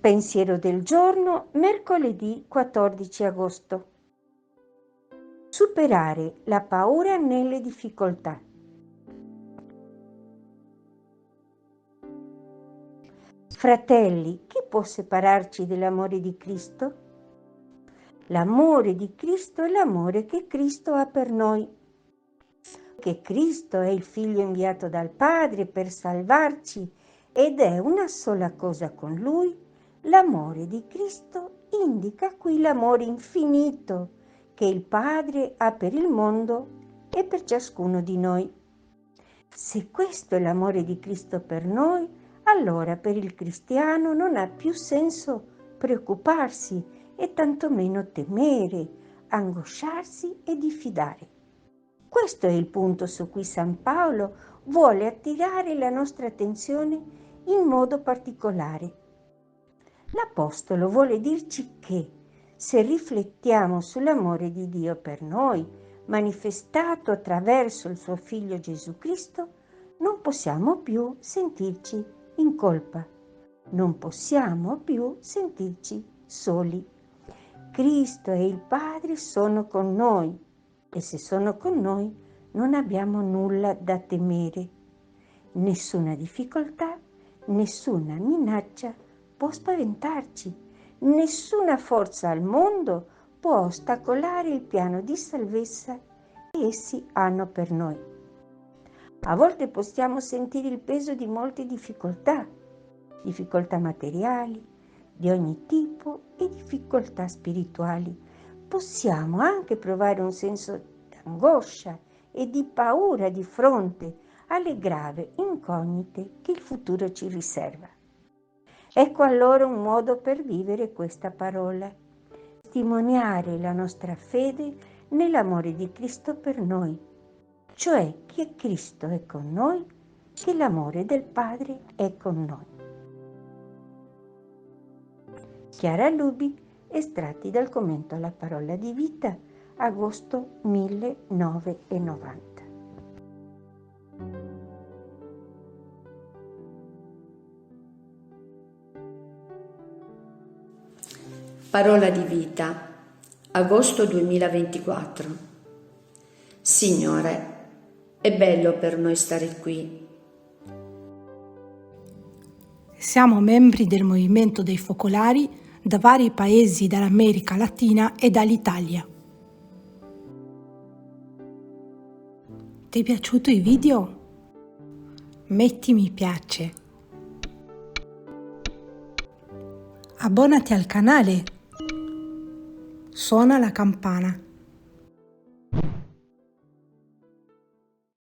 Pensiero del giorno, mercoledì 14 agosto. Superare la paura nelle difficoltà. Fratelli, chi può separarci dall'amore di Cristo? L'amore di Cristo è l'amore che Cristo ha per noi. Che Cristo è il Figlio inviato dal Padre per salvarci ed è una sola cosa con Lui, l'amore di Cristo indica qui l'amore infinito che il Padre ha per il mondo e per ciascuno di noi. Se questo è l'amore di Cristo per noi, allora per il cristiano non ha più senso preoccuparsi e tantomeno temere, angosciarsi e diffidare. Questo è il punto su cui San Paolo vuole attirare la nostra attenzione in modo particolare. L'Apostolo vuole dirci che se riflettiamo sull'amore di Dio per noi, manifestato attraverso il suo Figlio Gesù Cristo, non possiamo più sentirci in colpa, non possiamo più sentirci soli. Cristo e il Padre sono con noi e se sono con noi non abbiamo nulla da temere. Nessuna difficoltà, nessuna minaccia può spaventarci, nessuna forza al mondo può ostacolare il piano di salvezza che essi hanno per noi. A volte possiamo sentire il peso di molte difficoltà materiali, di ogni tipo e difficoltà spirituali. Possiamo anche provare un senso di angoscia e di paura di fronte alle gravi incognite che il futuro ci riserva. Ecco allora un modo per vivere questa parola, testimoniare la nostra fede nell'amore di Cristo per noi, cioè che Cristo è con noi, che l'amore del Padre è con noi. Chiara Lubi, estratti dal commento alla Parola di Vita, agosto 1990. Parola di Vita, agosto 2024. Signore, è bello per noi stare qui. Siamo membri del movimento dei focolari da vari paesi dell'America Latina e dall'Italia. Ti è piaciuto il video? Metti mi piace. Abbonati al canale. Suona la campana.